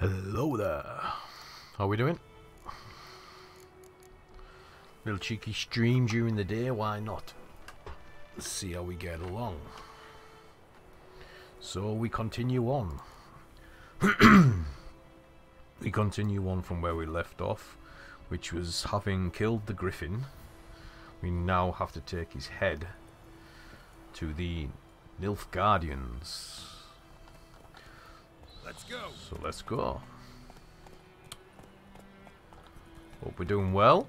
Hello there. How are we doing? Little cheeky stream during the day, why not? Let's see how we get along. So we continue on. We continue on from where we left off, which was having killed the griffin. We now have to take his head to the Nilfgaardians. Let's go. So let's go. Hope we're doing well.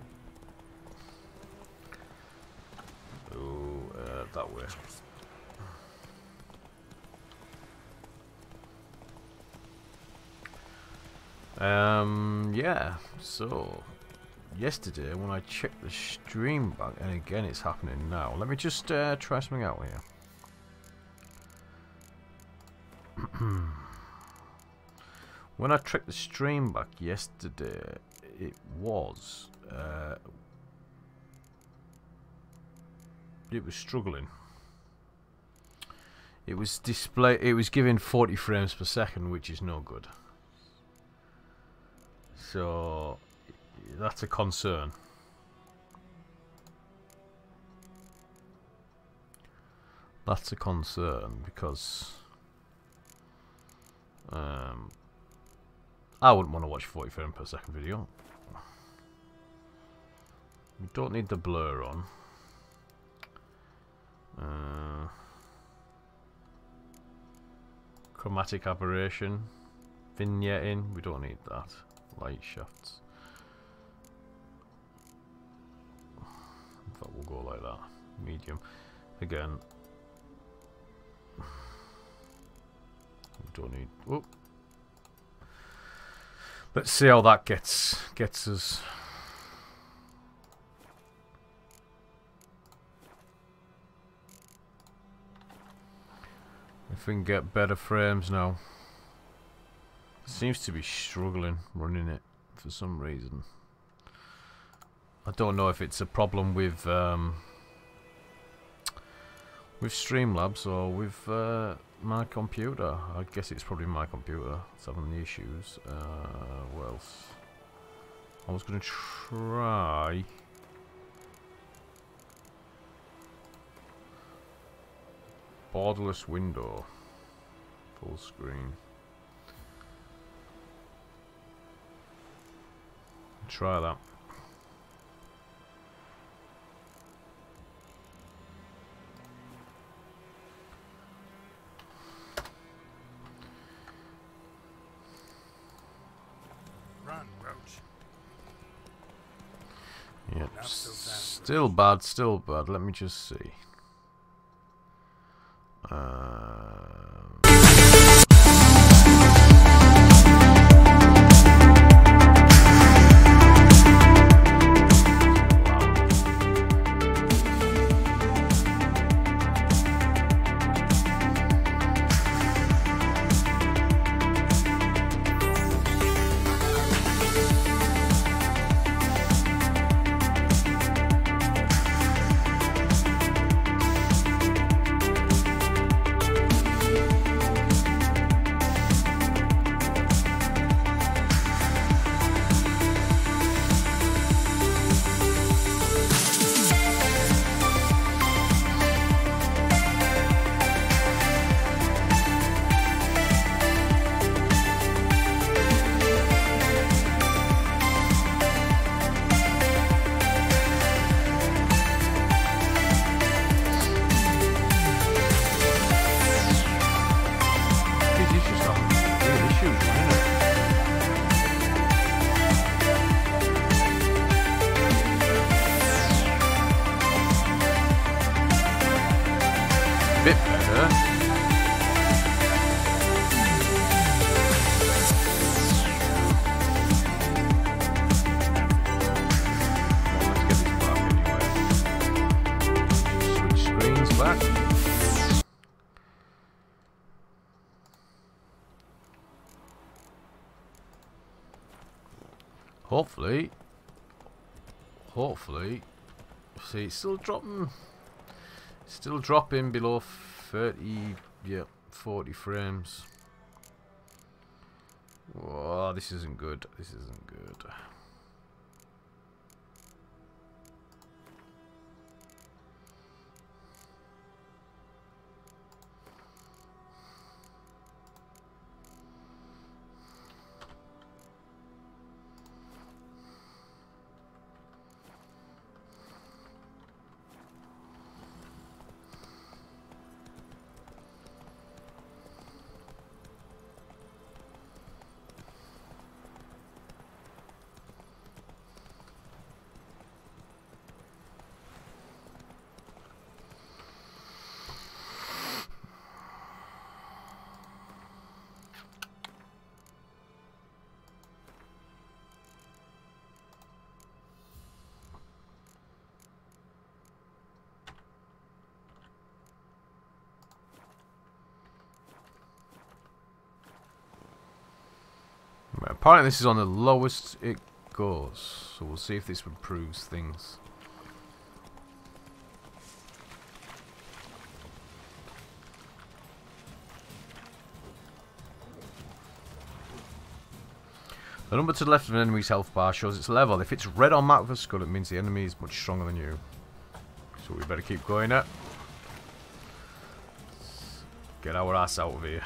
Oh, that way. Yeah, so yesterday when I checked the stream back, and again it's happening now. Let me just try something out here. When I checked the stream back yesterday, it was struggling. It was giving 40 frames per second, which is no good. So that's a concern. That's a concern because I wouldn't want to watch 40 frames per second video. We don't need the blur on. Chromatic aberration, vignetting, we don't need that. Light shafts. In fact, we'll go like that. Medium. Again. We don't need. Whoop. Let's see how that gets us. If we can get better frames now. Seems to be struggling running it for some reason. I don't know if it's a problem with Streamlabs or with my computer. I guess it's probably my computer that's having the issues. What else? I was going to try borderless window full screen. Try that. Run, Roach. Yep. Not so fast, Still bad, still bad. Let me just see. Hopefully, see, it's still dropping below 30, yeah, 40 frames. Oh, this isn't good. This isn't good. Apparently this is on the lowest it goes, so we'll see if this improves things. The number to the left of an enemy's health bar shows its level. If it's red on map of a skull, it means the enemy is much stronger than you. So we better keep going at. Get our ass out of here.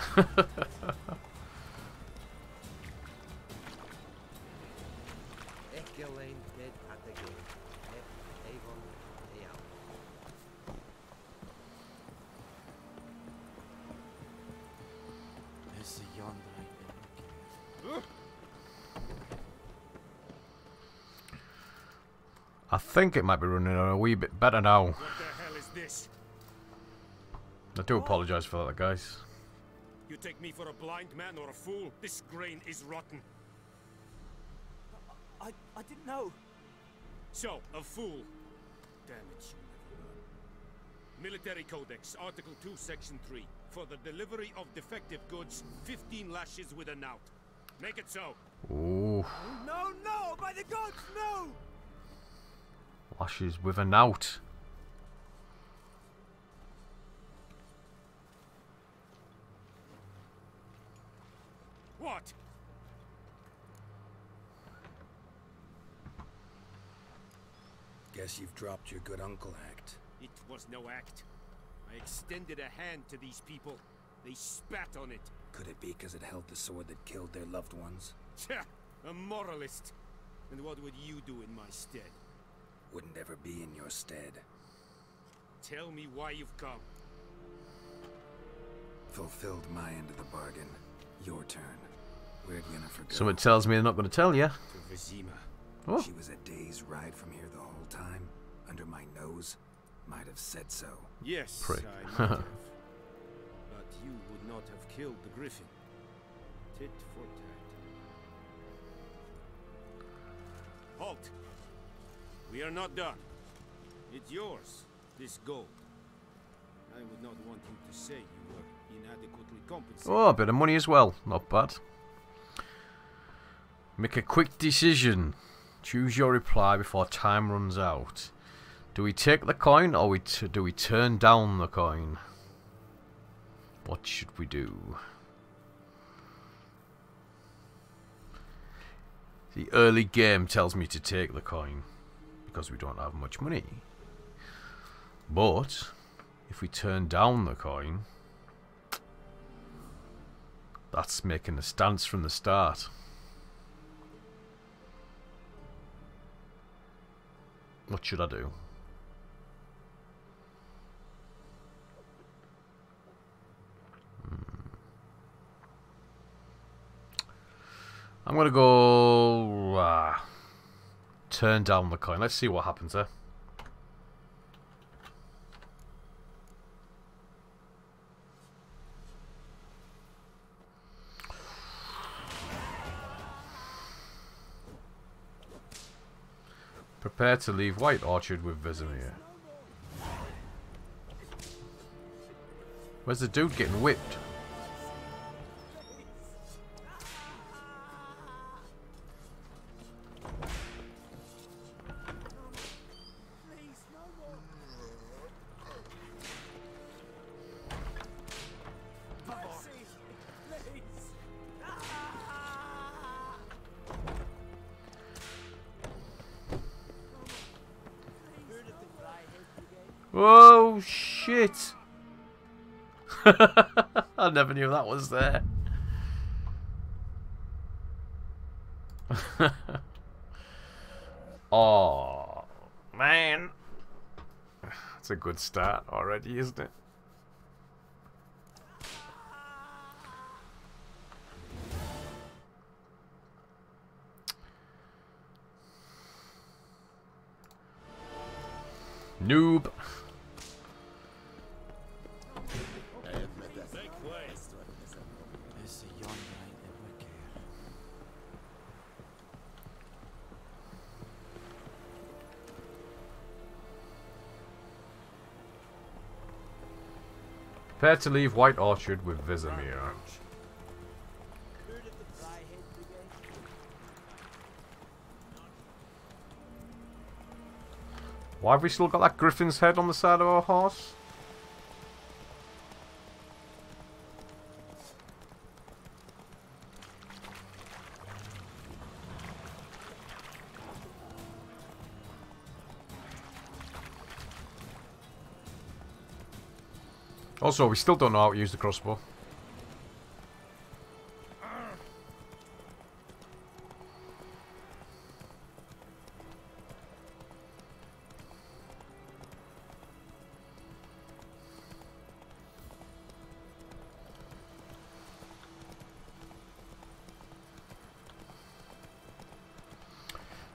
I think it might be running a wee bit better now. What the hell is this? I do apologise for that, guys. You take me for a blind man or a fool? This grain is rotten. I didn't know. So, a fool. Damn it, you never learn. Military Codex, Article 2, Section 3. For the delivery of defective goods, 15 lashes with a knout. Make it so. Ooh. No, no! By the gods, no! Lashes with a knout. What? Guess you've dropped your good uncle act. It was no act. I extended a hand to these people. They spat on it. Could it be because it held the sword that killed their loved ones? Tja, a moralist. And what would you do in my stead? Wouldn't ever be in your stead. Tell me why you've come. Fulfilled my end of the bargain. Your turn. Where'd Yennefer go? Someone tells me they're not going to tell you. To Vizima. Oh. She was a day's ride from here the whole time. Under my nose. Might have said so. Yes, Prick. I might have. But you would not have killed the griffin. Tit for tat. Halt! We are not done. It's yours, this gold. I would not want you to say you were inadequately compensated. Oh, a bit of money as well. Not bad. Make a quick decision. Choose your reply before time runs out. Do we take the coin or do we turn down the coin? What should we do? The early game tells me to take the coin because we don't have much money. But if we turn down the coin, that's making a stance from the start. What should I do? I'm going to go turn down the coin. Let's see what happens there. Prepare to leave White Orchard with Vesemir. Where's the dude getting whipped? Oh, shit. I never knew that was there. Oh, man. That's a good start already, isn't it? Noob. Prepare to leave White Orchard with Vesemir. Why have we still got that griffin's head on the side of our horse? Also, we still don't know how to use the crossbow.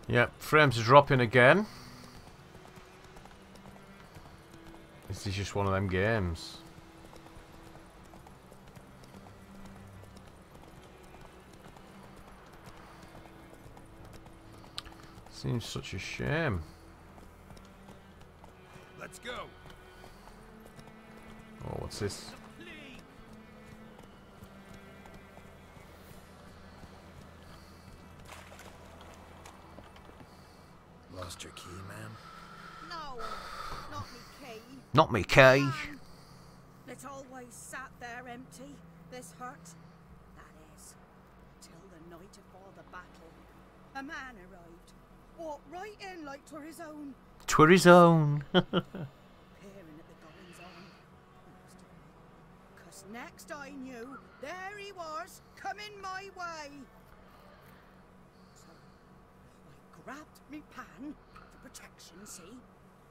Yep, frames are dropping again. This is just one of them games. Seems such a shame. Let's go. Oh, what's this? Lost your key, ma'am? No, not me key. Not me key. It's always sat there empty, this hut. That is, till the night before the battle. A man arrived, walked right in like 'twere his own. 'Twere his own. Peering at the goings on. Cause next I knew, there he was, coming my way. So I grabbed me pan for protection, see?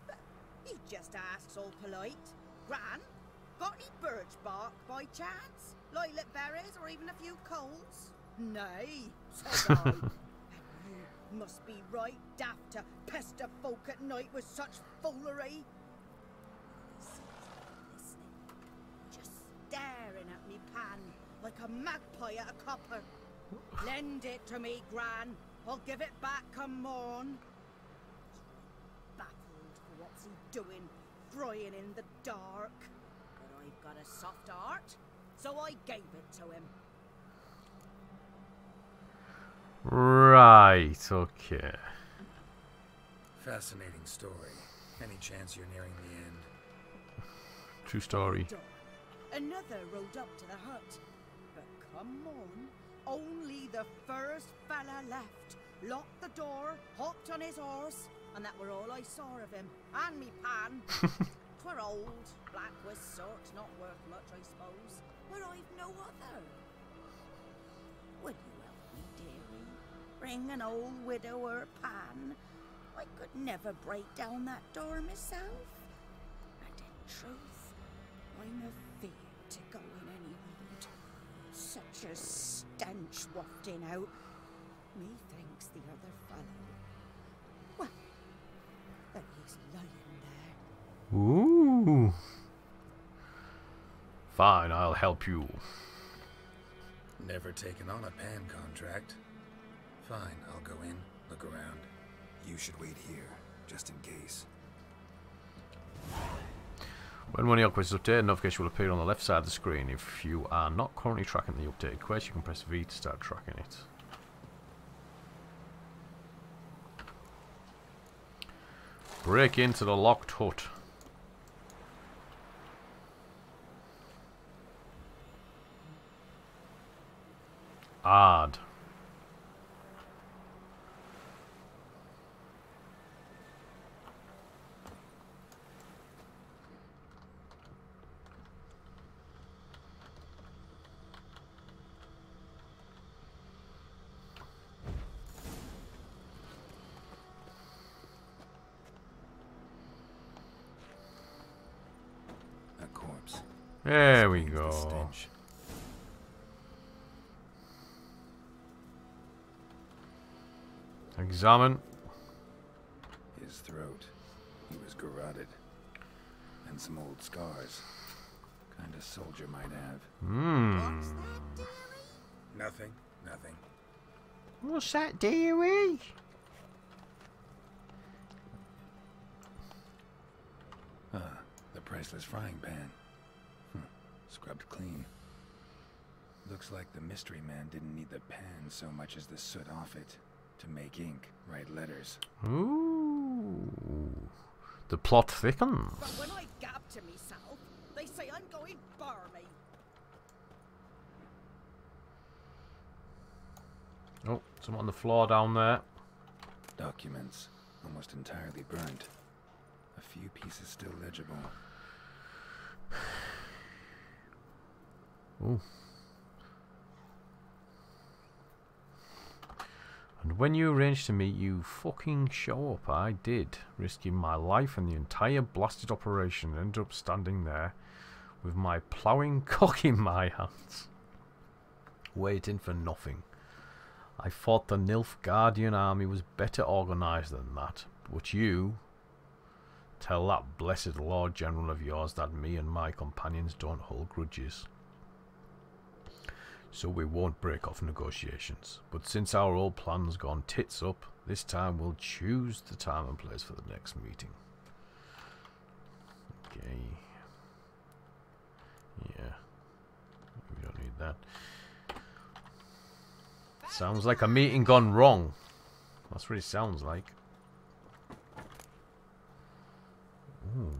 But he just asks all polite, Gran, got any birch bark by chance? Lilac berries or even a few coals? Nay, said I. You must be right daft to pester folk at night with such foolery. Listening, just staring at me pan like a magpie at a copper. Lend it to me, Gran. I'll give it back come morn. Baffled for what's he doing, frying in the dark. But I've got a soft heart, so I gave it to him. Right, okay. Fascinating story. Any chance you're nearing the end? True story. Another rode up to the hut. But come on, only the first fella left. Locked the door, hopped on his horse, and that were all I saw of him. And me pan. 'Twere old, black was sort, not worth much, I suppose. But I've no other. Would you help me, dearie? Bring an old widower pan. I could never break down that door myself. And in truth, I'm afeard to go in any road. Such a stench wafting out. Methinks the other fellow. Well, there he's lying there. Ooh. Fine, I'll help you. Never taken on a pan contract. Fine, I'll go in, look around. You should wait here, just in case. When one of your quests is updated, a notification will appear on the left side of the screen. If you are not currently tracking the updated quest, you can press V to start tracking it. Break into the locked hut. Aard. There we The go. stench. Examine. His throat. He was garroted. And some old scars. Kind of soldier might have. What's that, dearie? Nothing. Nothing. What's that, dearie? Ah, the priceless frying pan. Scrubbed clean. Looks like the mystery man didn't need the pan so much as the soot off it. To make ink, write letters. Ooh. The plot thickens. But when I gab to myself, they say I'm going barmy. Oh, some on the floor down there. Documents, almost entirely burnt. A few pieces still legible. Ooh. And when you arranged to meet, you fucking show up. I did, risking my life and the entire blasted operation. Ended up standing there with my ploughing cock in my hands, waiting for nothing. I thought the Nilfgaardian army was better organised than that, but you tell that blessed Lord General of yours that me and my companions don't hold grudges. So we won't break off negotiations. But since our old plan's gone tits up, this time we'll choose the time and place for the next meeting. Okay. Yeah. We don't need that. Sounds like a meeting gone wrong. That's what it sounds like. Ooh.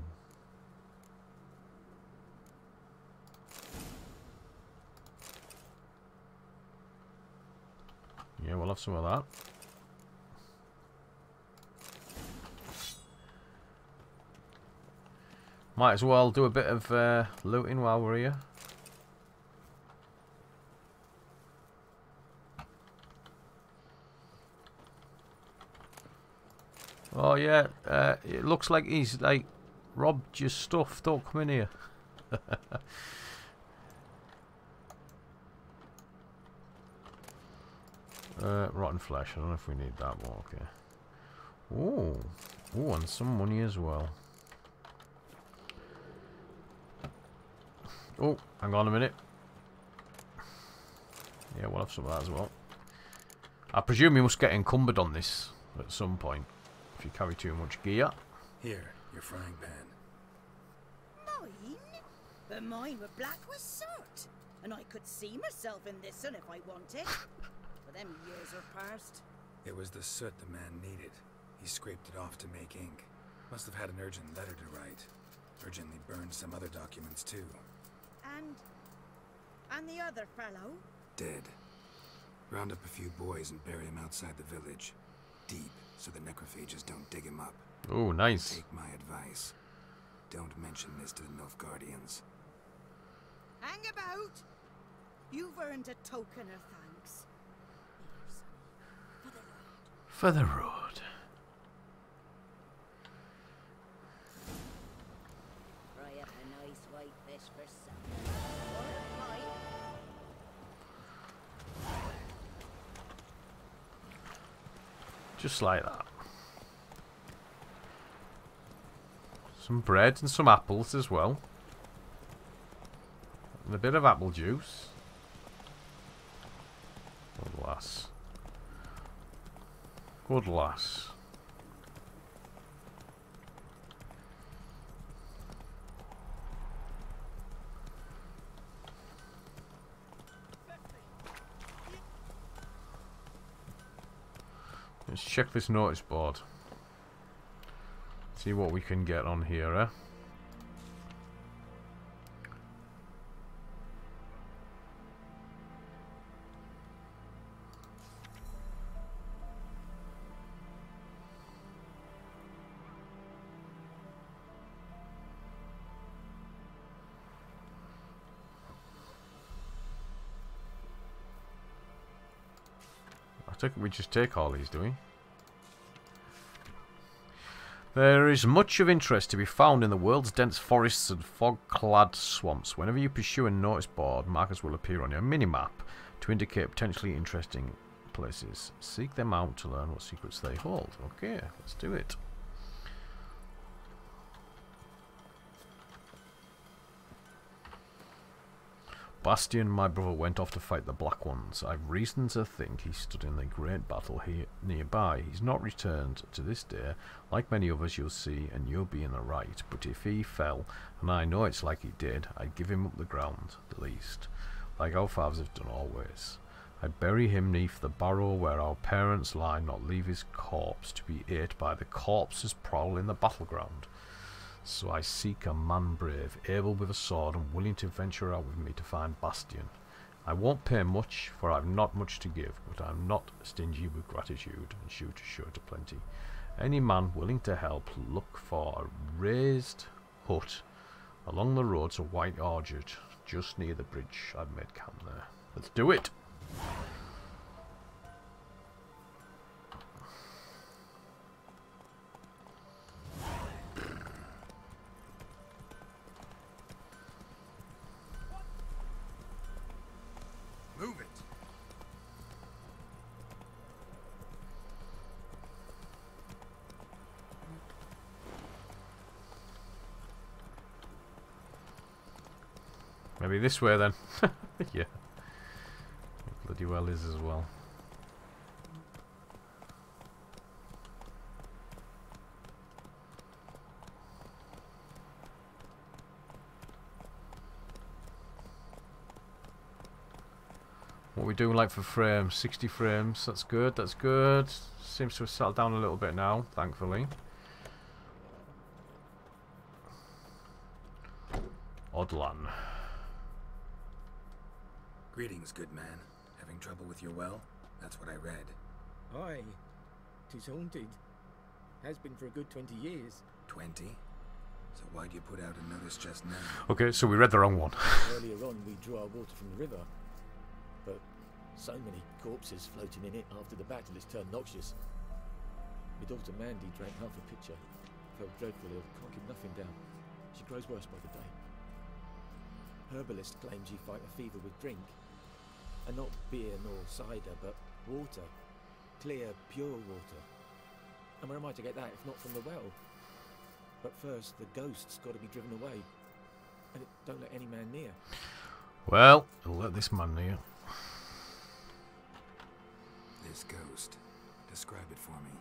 Yeah, we'll have some of that. Might as well do a bit of looting while we're here. Oh yeah, it looks like he's like robbed your stuff. Don't come in here. Rotten flesh. I don't know if we need that one. Okay. Ooh. Ooh, and some money as well. Oh, hang on a minute. Yeah, we'll have some of that as well. I presume you must get encumbered on this at some point if you carry too much gear. Here, your frying pan. Mine? But mine were black with soot. And I could see myself in this one if I wanted. But them years are past. It was the soot the man needed. He scraped it off to make ink. Must have had an urgent letter to write. Urgently burned some other documents too. And the other fellow? Dead. Round up a few boys and bury him outside the village. Deep, so the necrophages don't dig him up. Oh, nice. Take my advice. Don't mention this to the Nilfgaardians. Hang about! You've earned a token of thanks. Here, sonny, for the road. For the road. Fry up a nice white fish for supper. Or a pie. Just like that. Some bread and some apples as well. And a bit of apple juice. Good lass. Good lass. Let's check this notice board. See what we can get on here, eh? I think we just take all these, do we? There is much of interest to be found in the world's dense forests and fog-clad swamps. Whenever you pursue a notice board, markers will appear on your mini-map to indicate potentially interesting places. Seek them out to learn what secrets they hold. Okay, let's do it. Bastion, my brother, went off to fight the Black Ones. I've reason to think he stood in the great battle here nearby. He's not returned to this day. Like many others you'll see, and you'll be in the right. But if he fell, and I know it's like he did, I'd give him up the ground, at least. Like our fathers have done always. I'd bury him neath the barrow where our parents lie, not leave his corpse to be ate by the corpses prowl in the battleground. So I seek a man brave, able with a sword and willing to venture out with me to find Bastion. I won't pay much, for I've not much to give, but I'm not stingy with gratitude, and shoot is sure to plenty. Any man willing to help, look for a raised hut along the road to White Orchard, just near the bridge. I've made camp there. Let's do it! Move it. Maybe this way then. Yeah. Bloody well is as well. What are we doing like for frames? 60 frames. That's good, that's good. Seems to have settled down a little bit now, thankfully. Odlan. Greetings, good man. Having trouble with your well? That's what I read. Aye, 'tis haunted. Has been for a good 20 years. 20? So why'd you put out a notice just now? Okay, so we read the wrong one. Earlier on we drew our water from the river, but so many corpses floating in it after the battle it's turned noxious. My daughter Mandy drank half a pitcher. Felt dreadful ill, can't keep nothing down. She grows worse by the day. Herbalist claims you fight a fever with drink. And not beer nor cider, but water. Clear, pure water. And where am I to get that if not from the well? But first, the ghost's got to be driven away. And it don't let any man near. Well, we'll let this man near. This ghost. Describe it for me.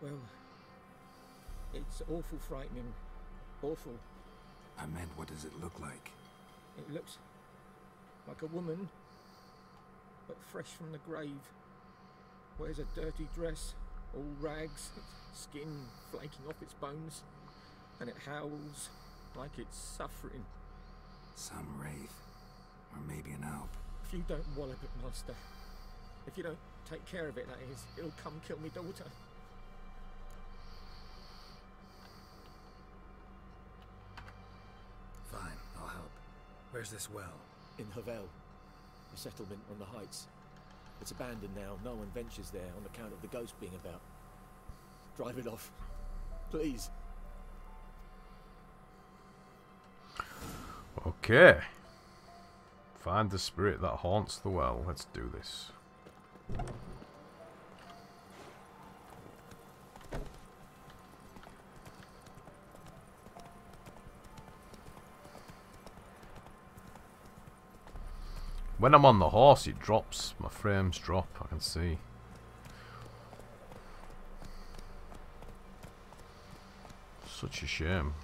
Well, it's awful frightening. Awful. I meant, what does it look like? It looks like a woman, but fresh from the grave. Wears a dirty dress, all rags, its skin flaking off its bones, and it howls like it's suffering. Some wraith. Or maybe an alp. If you don't wallop it, master, if you don't take care of it, that is, it'll come kill me daughter. Fine, I'll help. Where's this well? In Havel, a settlement on the heights. It's abandoned now. No one ventures there on account of the ghost being about. Drive it off, please. Okay. Find the spirit that haunts the well. Let's do this. When I'm on the horse, it drops. My frames drop, I can see. Such a shame.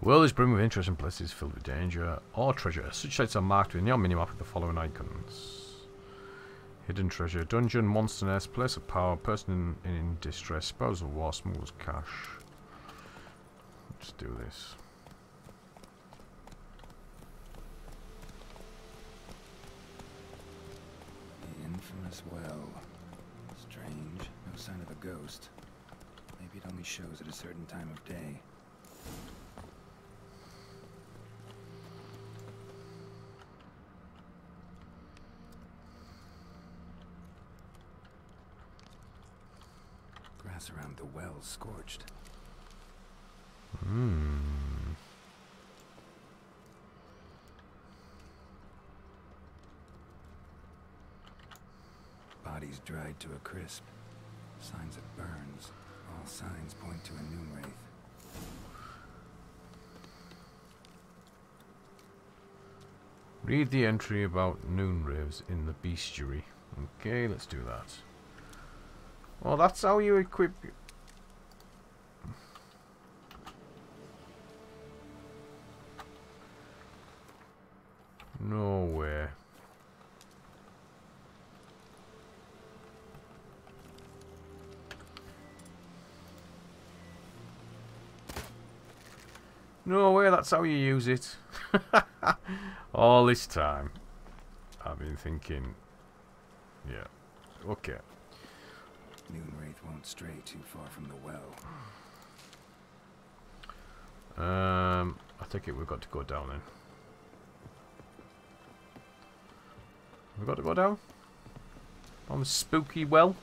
The world is brimming with interesting places filled with danger or treasure. Such sites are marked with your minimap with the following icons. Hidden treasure, dungeon, monster nest, place of power, person in distress, spoils of war, smuggles cash. Let's do this. Enormous well. Strange. No sign of a ghost. Maybe it only shows at a certain time of day. Grass around the well scorched. Bodies dried to a crisp. Signs of burns. All signs point to a noon wraith. Read the entry about noon wraiths in the bestiary. Okay, let's do that. Well, that's how you equip. No way. No way, that's how you use it. All this time I've been thinking, yeah, okay. Noon wraith won't stray too far from the well. I think we've got to go down then. We've got to go down on the spooky well.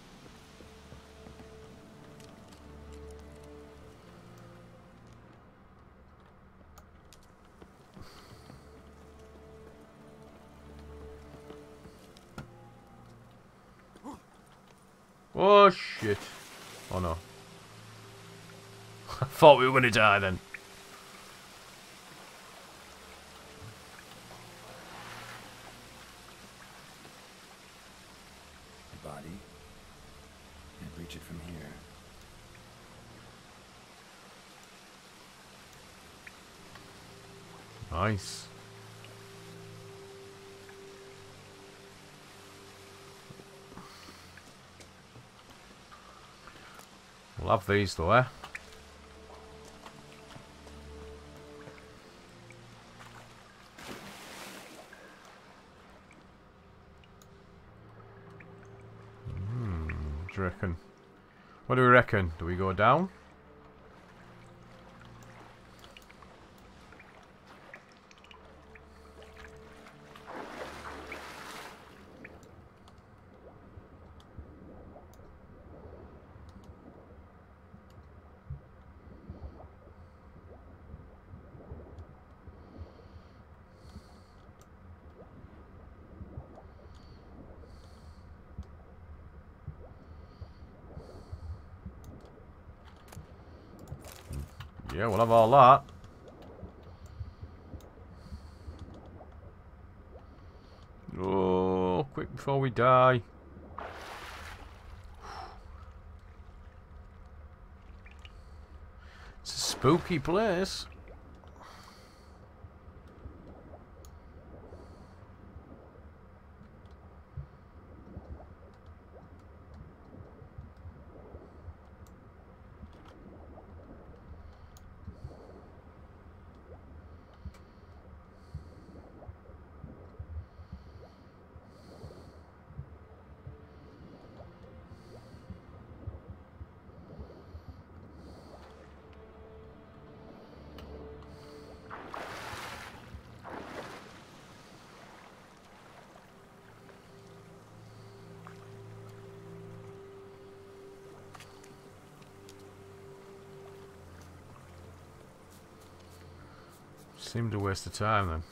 Oh shit. Oh no. I thought we were going to die then. The body. Can't reach it from here. Nice. We'll have these though, eh? What do you reckon? What do we reckon? Do we go down? Yeah, we'll have all that. Oh, quick before we die. It's a spooky place. Seemed a waste of time then.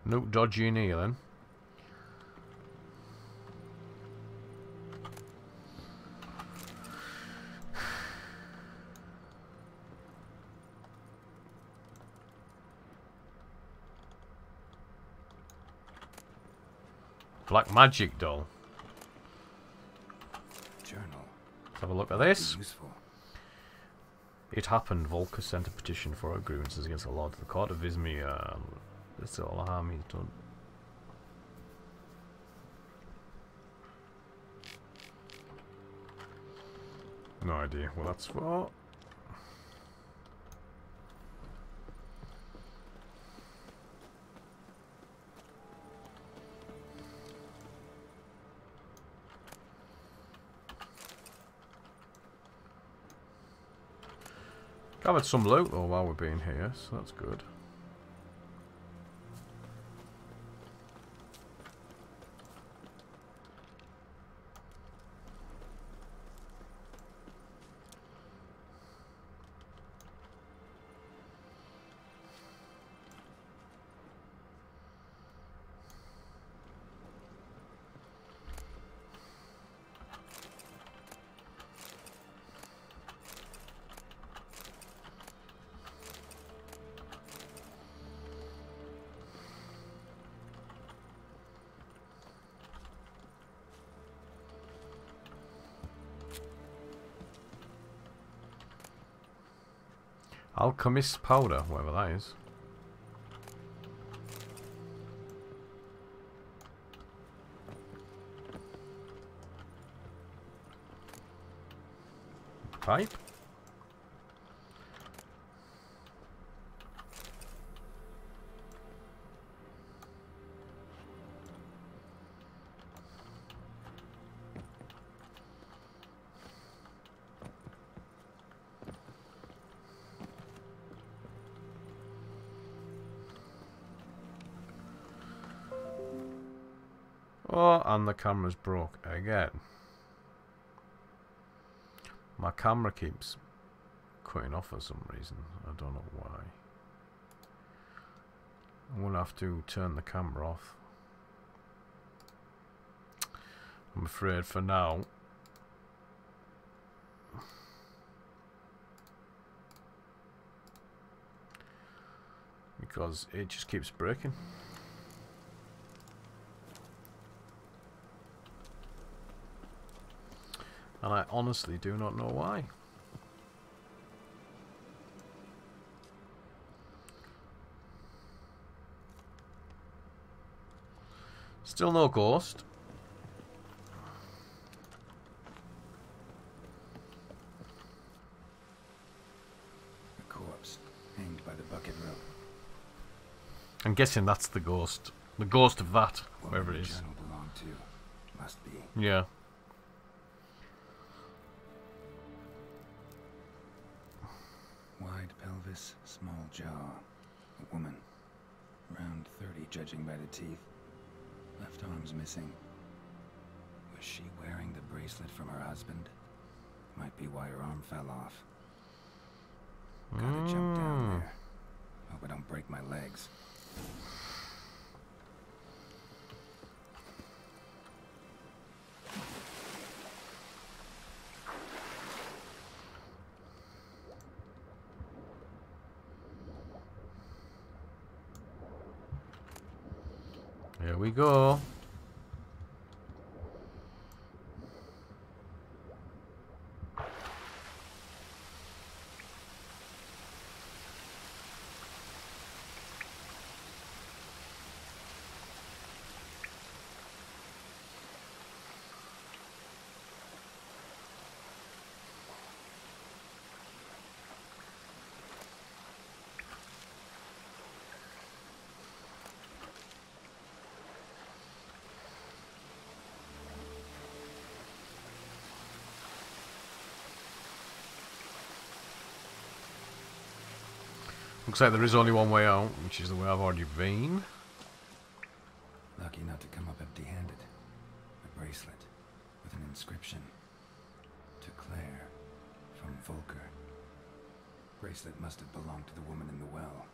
No dodgy in here then. Black magic doll. Journal. Let's have a look at this. Useful. It happened. Volker sent a petition for grievances against the Lord of the Court of Izmir. This all harm he's done. No idea what that's for. Covered some loot though while we're being here, so that's good. Alchemist powder, whatever that is. Pipe? Oh, and the camera's broke again. My camera keeps cutting off for some reason. I don't know why. I'm gonna have to turn the camera off. I'm afraid for now. Because it just keeps breaking. And I honestly do not know why. Still no ghost. A corpse hanged by the bucket rope. I'm guessing that's the ghost. The ghost of that, whoever it is. The journal belonged to. Must be. Yeah. Wide pelvis, small jaw. A woman. Around 30 judging by the teeth. Left arm's missing. Was she wearing the bracelet from her husband? Might be why her arm fell off. Gotta jump down there. Hope I don't break my legs. Here we go. Looks like there is only one way out, which is the way I've already been. Lucky not to come up empty-handed. A bracelet with an inscription. To Claire, from Volker. Bracelet must have belonged to the woman in the well.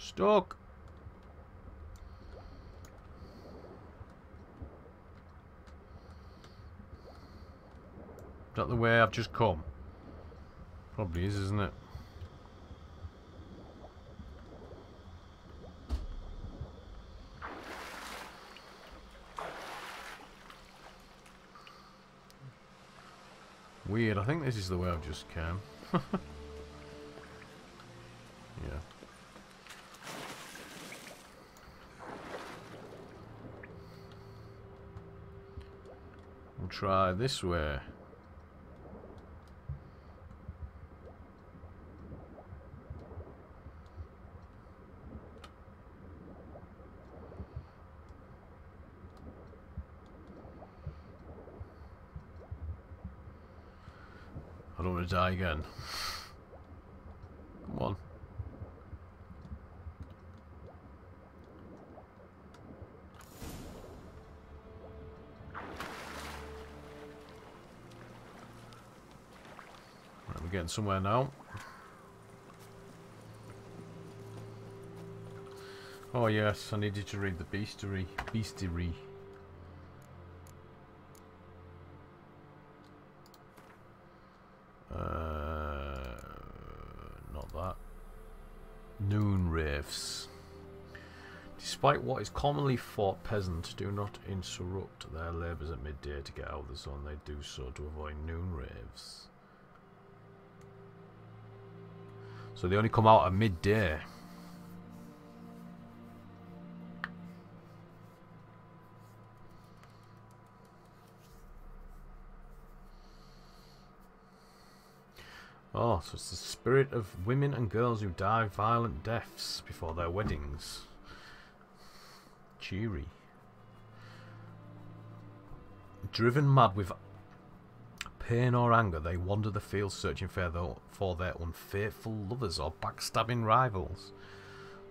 Stuck. Is that the way I've just come? Probably is, isn't it? Weird, I think this is the way I've just come. Yeah. We'll try this way. I don't want to die again. Come on. Right, we're getting somewhere now. Oh yes, I needed to read the bestiary. Bestiary. Not that. Noon wraiths. Despite what is commonly thought, peasants do not interrupt their labours at midday to get out of the sun. They do so to avoid noon wraiths. So they only come out at midday. Oh, so it's the spirit of women and girls who die violent deaths before their weddings. Ciri. Driven mad with pain or anger, they wander the fields searching for their unfaithful lovers or backstabbing rivals.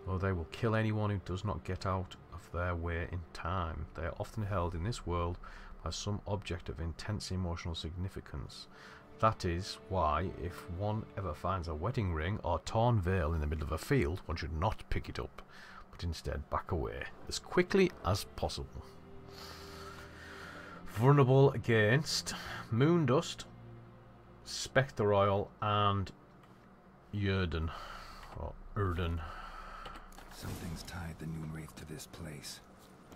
Though they will kill anyone who does not get out of their way in time. They are often held in this world by some object of intense emotional significance. That is why, if one ever finds a wedding ring or torn veil in the middle of a field, one should not pick it up, but instead back away as quickly as possible. Vulnerable against moon dust, spectre oil, and Yrden or Yrden. Something's tied the noon wraith to this place.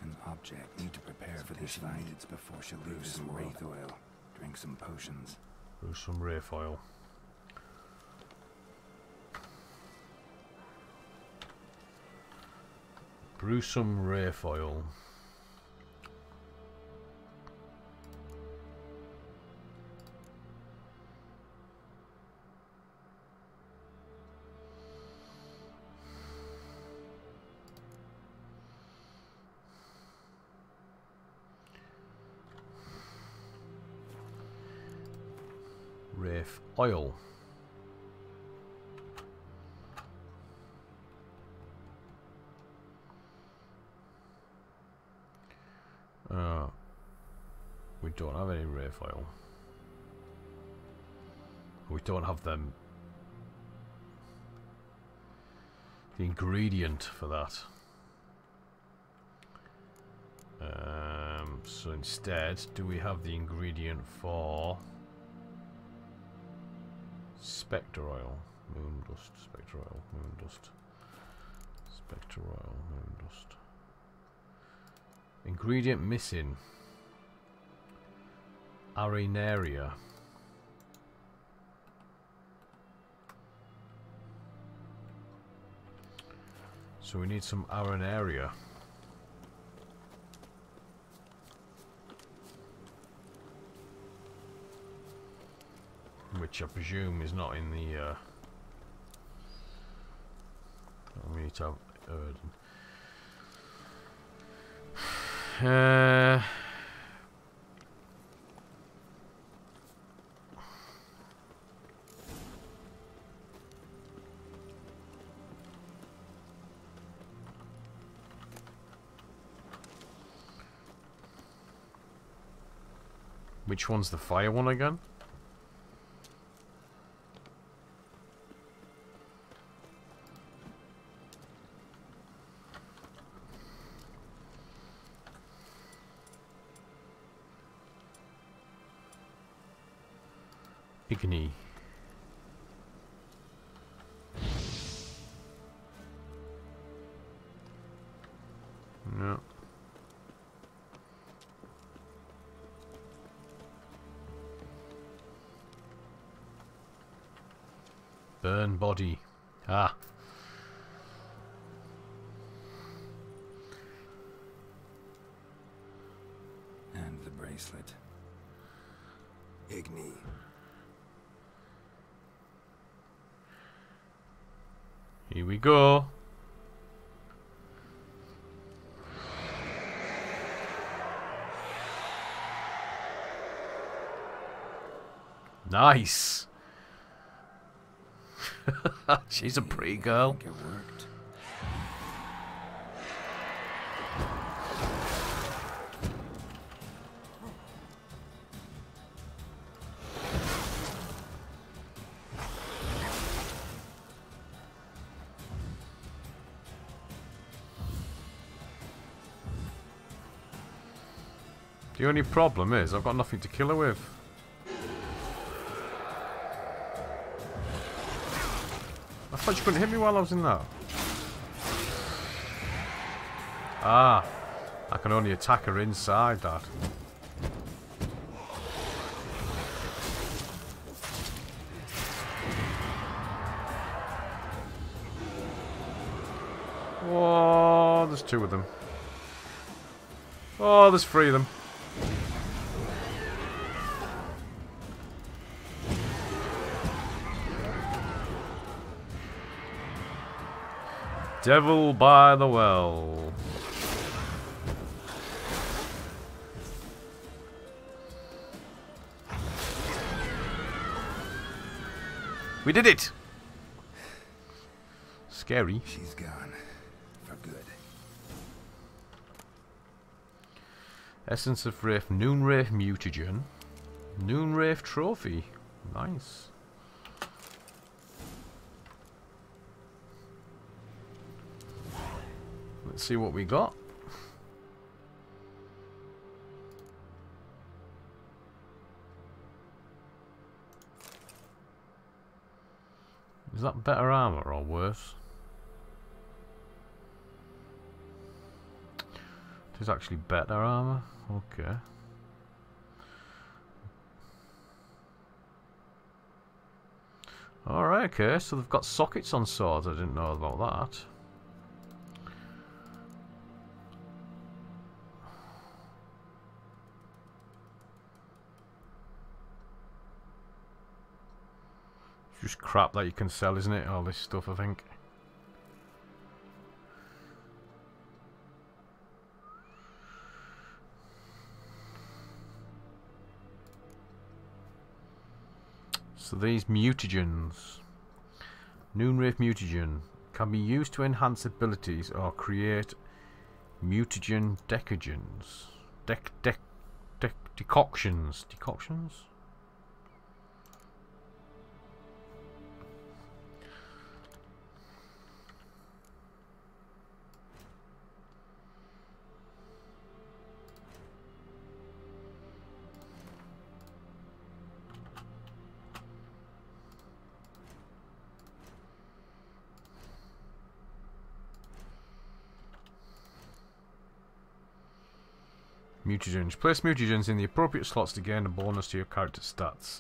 An object. Need to prepare for this fight before she leaves some wraith oil. Drink some potions. Brew some wraith oil. Brew some wraith oil. Wraith oil. We don't have any wraith oil. We don't have them. The ingredient for that. So instead, do we have the ingredient for spectre oil? Moon dust, spectre oil, moon dust, spectre oil, moon dust. Ingredient missing. Arenaria. So we need some arenaria. Which I presume is not in the we need to have Yrden. Which one's the fire one again? Igni. No. Burn body. Ah. And the bracelet. Igni. Here we go. Nice. She's a pretty girl. I think it worked. The only problem is I've got nothing to kill her with. I thought you couldn't hit me while I was in there. Ah, I can only attack her inside that. Whoa, there's two of them. Oh, there's three of them. Devil by the well. We did it! Scary. She's gone. For good. Essence of Wraith, Noon Wraith Mutagen. Noon Wraith Trophy. Nice. Let's see what we got. Is that better armour or worse? It is actually better armour. Okay. Alright, okay, so they've got sockets on swords. I didn't know about that. Just crap that you can sell, isn't it? All this stuff, I think. So these mutagens. Noonwraith mutagen can be used to enhance abilities or create mutagen decoctions. Decoctions. Decoctions? Mutagens. Place mutagens in the appropriate slots to gain a bonus to your character stats.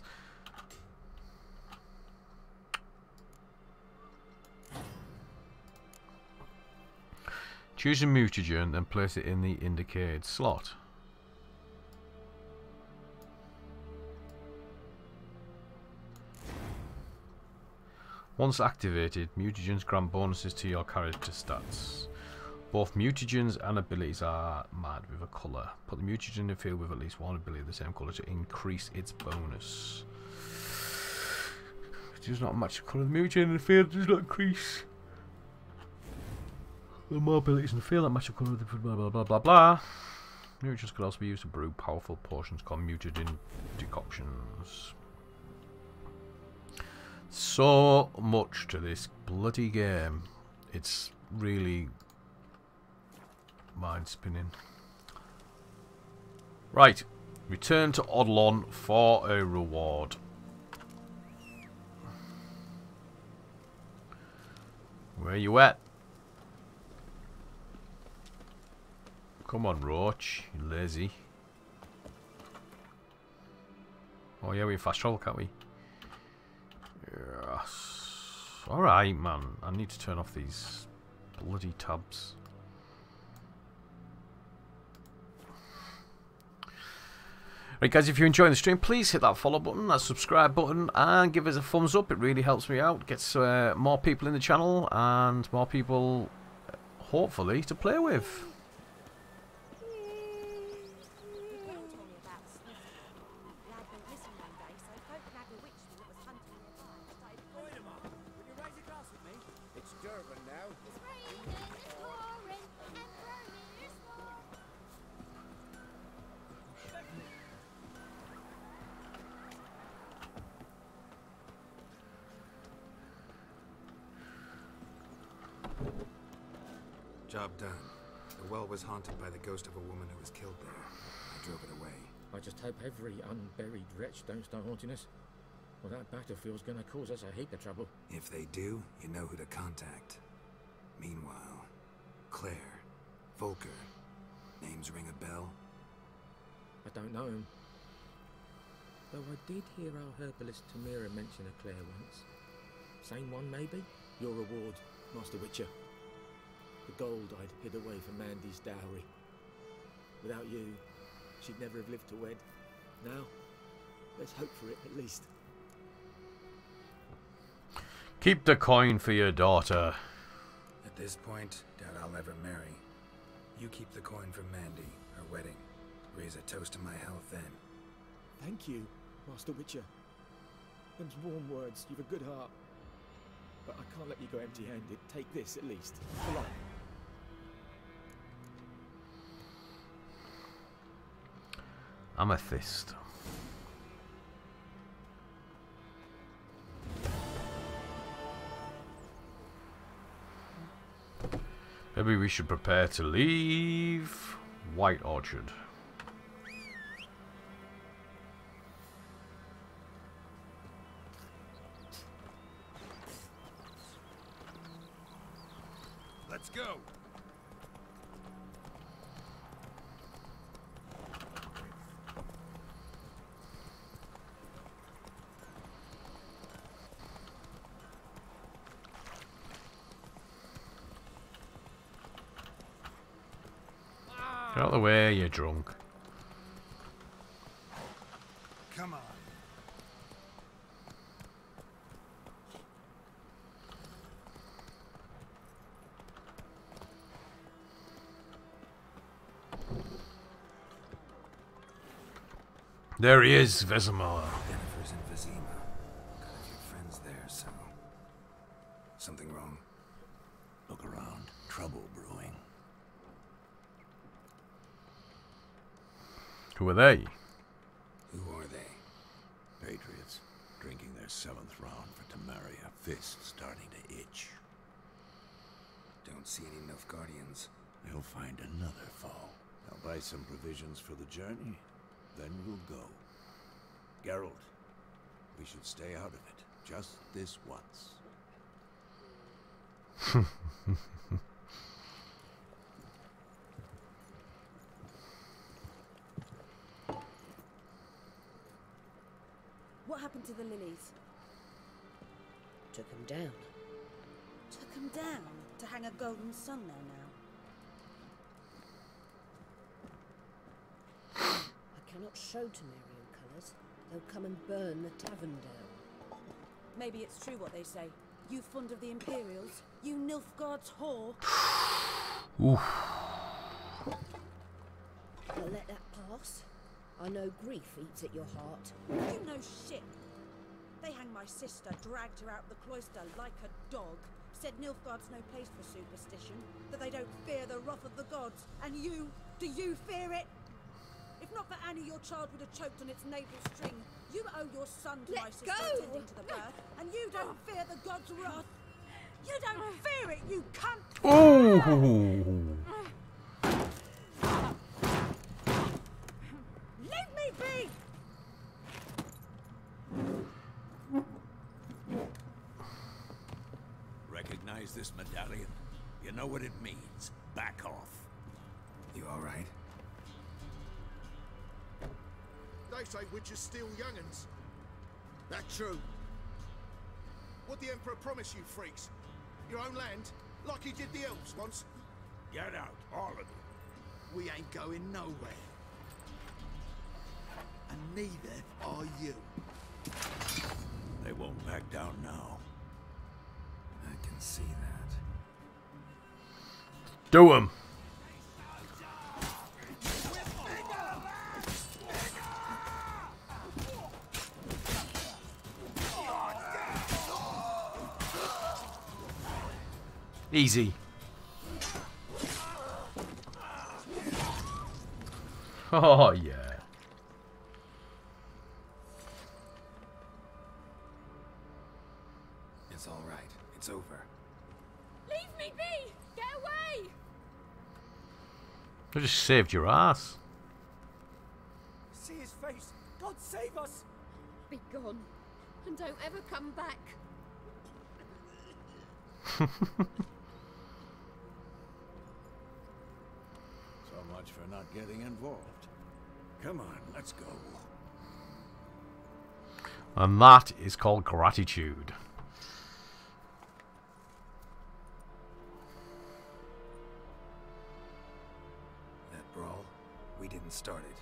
Choose a mutagen and place it in the indicated slot. Once activated, mutagens grant bonuses to your character stats. Both mutagens and abilities are marked with a colour. Put the mutagen in the field with at least one ability of the same colour to increase its bonus. It does not match the colour of the mutagen in the field, does not increase. The more abilities in the field that match the colour of the blah blah blah blah blah. Mutagens can also be used to brew powerful potions called mutagen decoctions. So much to this bloody game. It's really mind spinning. Right, return to Odlon for a reward. Where you at? Come on, Roach. You lazy. Oh yeah, we can fast travel, can't we? Yes. Alright, man. I need to turn off these bloody tabs. Right guys, if you're enjoying the stream, please hit that follow button, that subscribe button, and give us a thumbs up. It really helps me out. Gets more people in the channel and more people, hopefully, to play with. Job done. The well was haunted by the ghost of a woman who was killed there. I drove it away. I just hope every unburied wretch don't start haunting us. Well, that battlefield's gonna cause us a heap of trouble. If they do, you know who to contact. Meanwhile, Claire, Volker, names ring a bell? I don't know him. Though I did hear our herbalist Tamira mention a Claire once. Same one, maybe? Your reward, Master Witcher. The gold I'd hid away for Mandy's dowry. Without you, she'd never have lived to wed. Now, let's hope for it, at least. Keep the coin for your daughter. At this point, doubt I'll ever marry. You keep the coin for Mandy, her wedding. Raise a toast to my health then. Thank you, Master Witcher. Them's warm words, you've a good heart. But I can't let you go empty-handed. Take this, at least. For life. Amethyst. Maybe we should prepare to leave White Orchard. Let's go. Get out of the way, you're drunk. Come on. There he is, Vesemar. Jennifer's in Vizima. Got a few friends there, so... Something wrong? Look around. Trouble brewing. Who are they? Who are they? Patriots. Drinking their 7th round for Tamaria. Fists starting to itch. Don't see any Nilfgaardians. They'll find another foe. I'll buy some provisions for the journey. Then we'll go. Geralt, we should stay out of it. Just this once. What happened to the lilies? Took him down. Took them down to hang a golden sun there now. I cannot show Temerian colours. They'll come and burn the tavern down. Maybe it's true what they say. You fond of the Imperials? You Nilfgaard's whore? Oof. I'll let that pass. I know grief eats at your heart. You know shit. They hanged my sister, dragged her out the cloister like a dog. Said Nilfgaard's no place for superstition, that they don't fear the wrath of the gods. And you, do you fear it? If not for Annie, your child would have choked on its navel string. You owe your son to my sister attending to the birth, and you don't fear the gods' wrath. You don't fear it, you cunt! Oh! Leave me be! recognize this medallion? You know what it means. Back off. You alright? They say witches steal young'uns. That true? What the Emperor promise you, freaks? Your own land? Like he did the elves once? Get out, all of you. We ain't going nowhere. And neither are you. They won't back down now. I can see that. Do him. Easy. Oh yeah. It's all right. It's over. Leave me be! Get away! I just saved your ass. See his face. God save us. Be gone. And don't ever come back. So much for not getting involved. Come on, let's go. And that is called gratitude. That brawl, we didn't start it.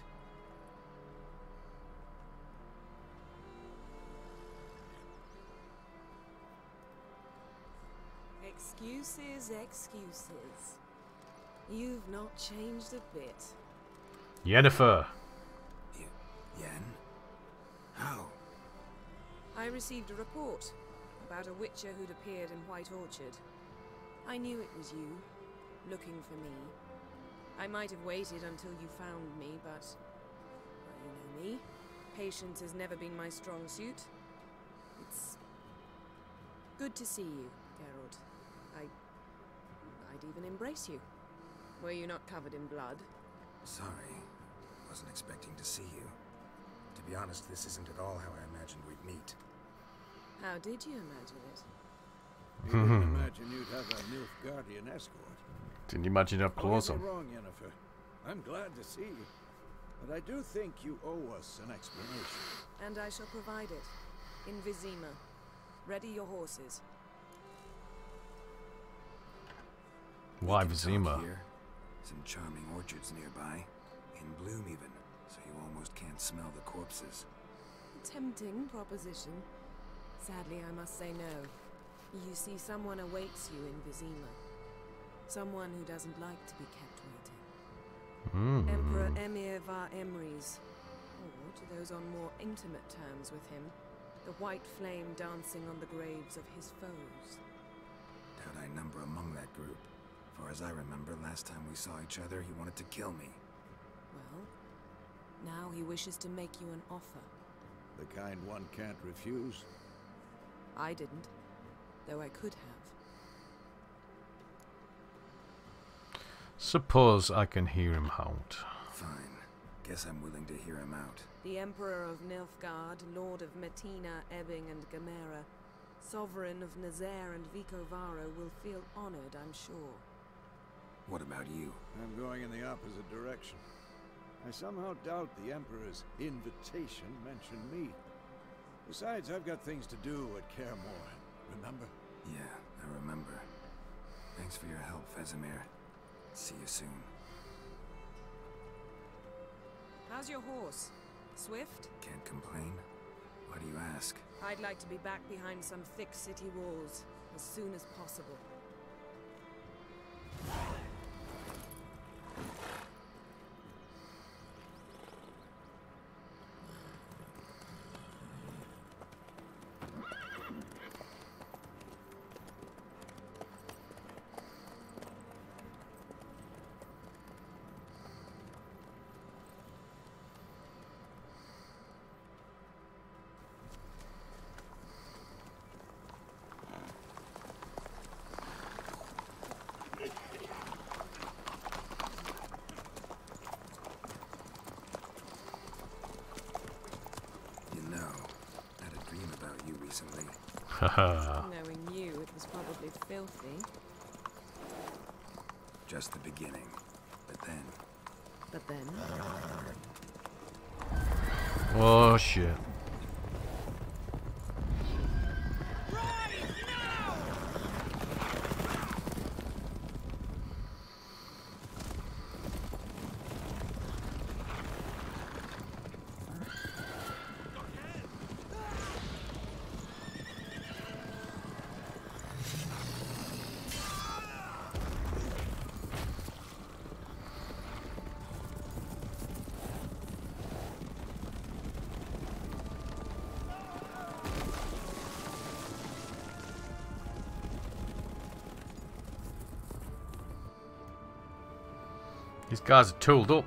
Excuses, excuses. You've not changed a bit. Yennefer. Yen? How? I received a report about a witcher who'd appeared in White Orchard. I knew it was you, looking for me. I might have waited until you found me, but... well, you know me. Patience has never been my strong suit. It's... good to see you, Geralt. I'd even embrace you. Were you not covered in blood? Sorry. Wasn't expecting to see you. To be honest, this isn't at all how I imagined we'd meet. How did you imagine it? You didn't imagine you'd have a Nilfgaardian escort. Didn't imagine how close Don't I'm. get me wrong, Yennefer. I'm glad to see you. But I do think you owe us an explanation. And I shall provide it. In Vizima. Ready your horses. Why We can talk Vizima? here. Some charming orchards nearby. In bloom even, so you almost can't smell the corpses. A tempting proposition. Sadly, I must say no. You see, someone awaits you in Vizima. Someone who doesn't like to be kept waiting. Emperor Emir var Emrys. Or, to those on more intimate terms with him, the white flame dancing on the graves of his foes. Doubt I number among that group. Far as I remember, last time we saw each other, he wanted to kill me. Well, now he wishes to make you an offer. The kind one can't refuse. I didn't, though I could have. Suppose I can hear him out. Fine. Guess I'm willing to hear him out. The Emperor of Nilfgaard, Lord of Metina, Ebbing and Gamera, Sovereign of Nazaire and Vicovaro will feel honored, I'm sure. What about you? I'm going in the opposite direction. I somehow doubt the Emperor's invitation mentioned me. Besides, I've got things to do at Kaer, remember? Yeah, I remember. Thanks for your help, Vesemir. See you soon. How's your horse? Swift? Can't complain. Why do you ask? I'd like to be back behind some thick city walls as soon as possible. You know, I had a dream about you recently. Haha. Knowing you, it was probably filthy. Just the beginning. But then... But then... Oh shit. These guys are tooled up.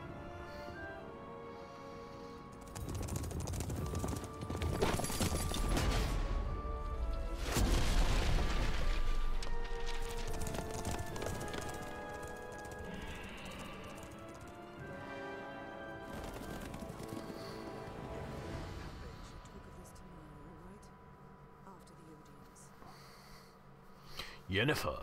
Yennefer.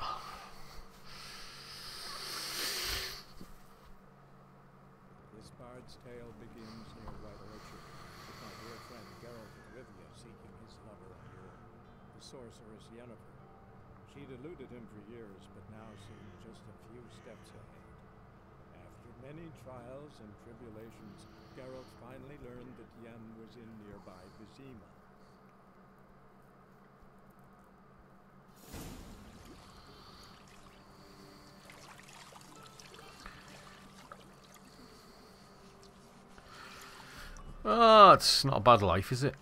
This bard's tale begins near White Orchard, with my dear friend Geralt of Rivia seeking his lover Aard, the sorceress Yennefer. She'd eluded him for years, but now seemed just a few steps ahead. After many trials and tribulations, Geralt finally learned that Yen was in nearby Vizima. Oh, it's not a bad life, is it?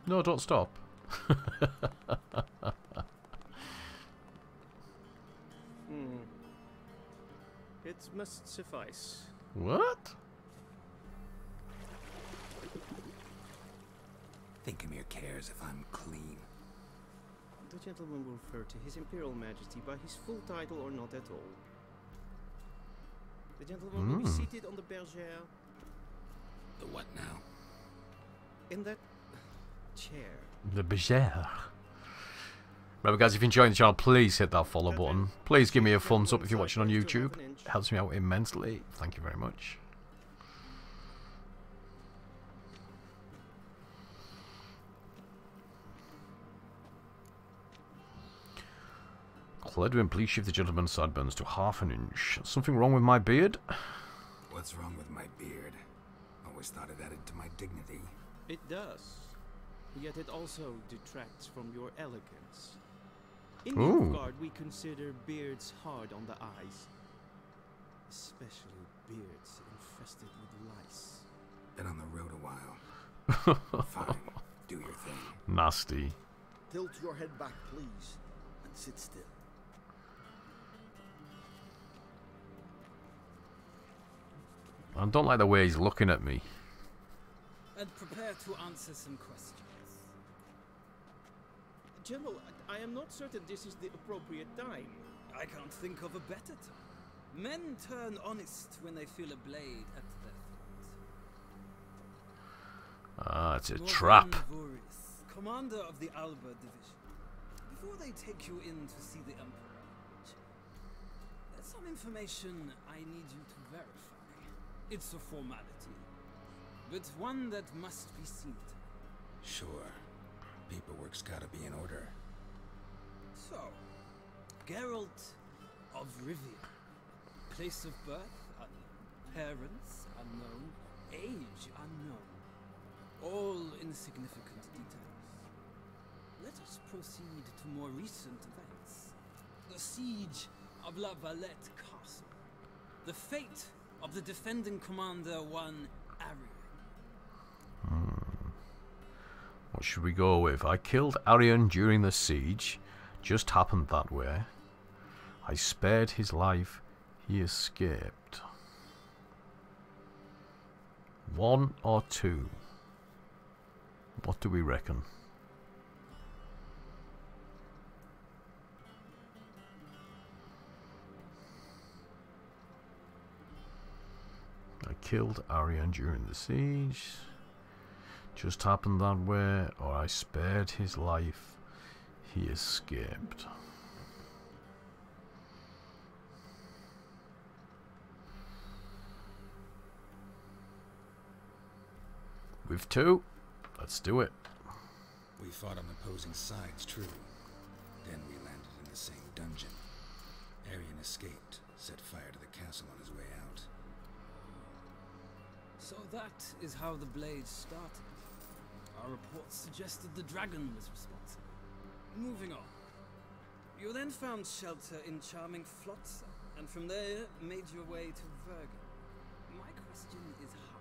No, don't stop. It must suffice. What? Thinkemere cares if I'm clean. The gentleman will refer to His Imperial Majesty by his full title or not at all. The gentleman will be seated on the bergère. The what now? In that chair. The bergère. Remember guys, if you're enjoying the channel, please hit that follow button. Please give me a thumbs up if you're watching on YouTube. It helps me out immensely. Thank you very much. Cledwin, please shift the gentleman's sideburns to ½ an inch. Something wrong with my beard? What's wrong with my beard? Always thought it added to my dignity. It does. Yet it also detracts from your elegance. In Nilfgaard, we consider beards hard on the eyes. Especially beards infested with lice. Been on the road a while. Fine. Do your thing. Nasty. Tilt your head back, please, and sit still. I don't like the way he's looking at me. And prepare to answer some questions. General, I am not certain this is the appropriate time. I can't think of a better time. Men turn honest when they feel a blade at their throat. Ah, it's a trap. Voris, commander of the Alba division. Before they take you in to see the Emperor, there's some information I need you to verify. It's a formality, but one that must be seen to. Sure. Paperwork's gotta be in order. So, Geralt of Rivia. Place of birth unknown. Parents unknown. Age unknown. All insignificant details. Let us proceed to more recent events. The siege of La Valette Castle. The fate of the defending commander, one Arian. What should we go with? I killed Arian during the siege. Just happened that way. I spared his life. He escaped. 1 or 2? What do we reckon? I killed Arian during the siege. Just happened that way, or I spared his life. He escaped. With two. Let's do it. We fought on opposing sides, true. Then we landed in the same dungeon. Arian escaped, set fire to the castle on his way out. So that is how the blade started. Our reports suggested the dragon was responsible. Moving on. You then found shelter in charming Flotsam, and from there made your way to Vergen. My question is how?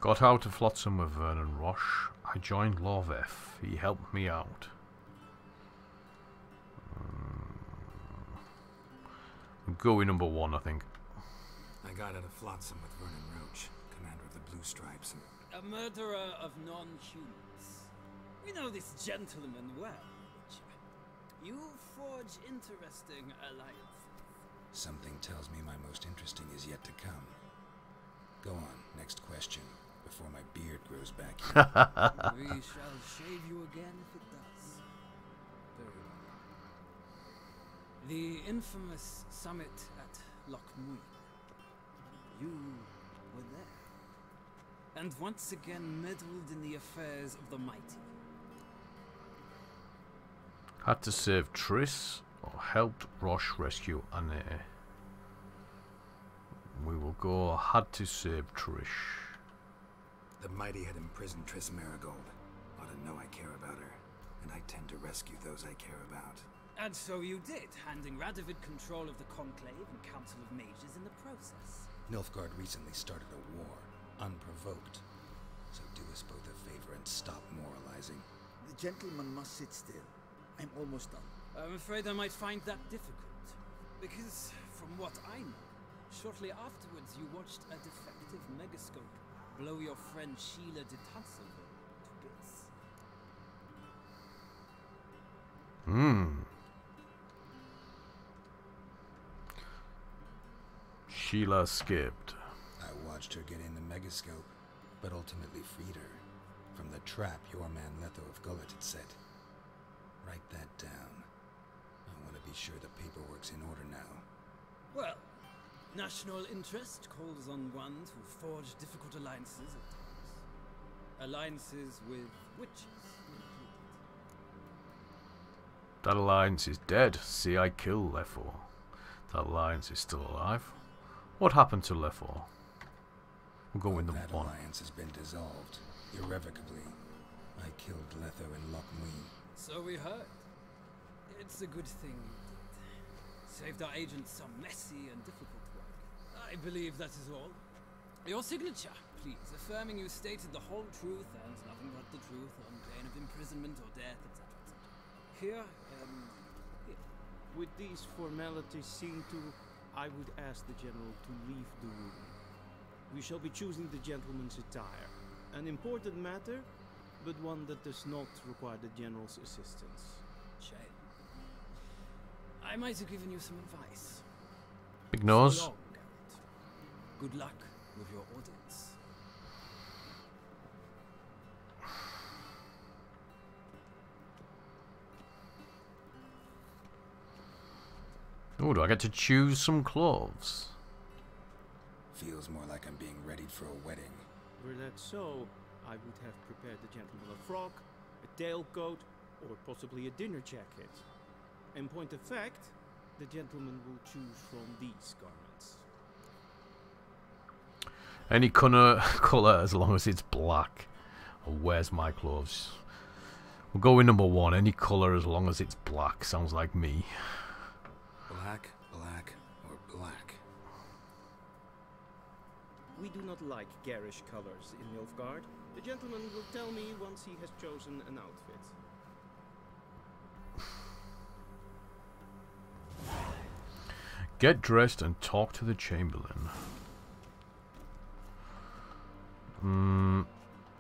Got out of Flotsam with Vernon Roche. I joined Lorveth. He helped me out. Go with number one, I think. I got out of Flotsam with Vernon Roche, commander of the Blue Stripes, and A murderer of non-humans. We know this gentleman well, Witcher. You forge interesting alliances. something tells me my most interesting is yet to come. Go on, next question, before my beard grows back in. We shall shave you again if it does. Very well. The infamous summit at Loch Muir. You were there. And once again meddled in the affairs of the mighty. Had to save Triss, or helped Roche rescue Anne. We will go, had to save Trish. The mighty had imprisoned Triss Marigold. Ought to know I care about her, and I tend to rescue those I care about. And so you did, handing Radovid control of the Conclave and Council of Mages in the process. Nilfgaard recently started a war, unprovoked. So do us both a favor and stop moralizing. The gentleman must sit still. I'm almost done. I'm afraid I might find that difficult. Because, from what I know, shortly afterwards you watched a defective megascope blow your friend Sheila de Tasseville to bits. Sheila escaped. I watched her get in the megascope, but ultimately freed her from the trap your man Letho of Gullet had set. Write that down. I want to be sure the paperwork's in order now. Well, national interest calls on one to forge difficult alliances at times. Alliances with witches included. That alliance is dead. See, I killed Lethor. That alliance is still alive. What happened to Lethor? We'll go with number one. That alliance has been dissolved, irrevocably. I killed Letho in Loch Muir. So we heard. It's a good thing you did. Saved our agent some messy and difficult work. I believe that is all. Your signature, please, affirming you stated the whole truth and nothing but the truth on pain of imprisonment or death, etc., etc. Here, here. With these formalities seen to, I would ask the General to leave the room. We shall be choosing the gentleman's attire. An important matter, but one that does not require the General's assistance. Shame. I might have given you some advice. Big nose. So long, Geralt. Good luck with your audience. Oh, do I get to choose some clothes? Feels more like I'm being readied for a wedding. Were that so, I would have prepared the gentleman a frock, a tailcoat, or possibly a dinner jacket. In point of fact, the gentleman will choose from these garments. Any colour as long as it's black. Oh, where's my clothes? We'll go with number one. Any colour as long as it's black. Sounds like me. Black, black, or black? We do not like garish colors in Nilfgaard. The gentleman will tell me once he has chosen an outfit. Get dressed and talk to the Chamberlain.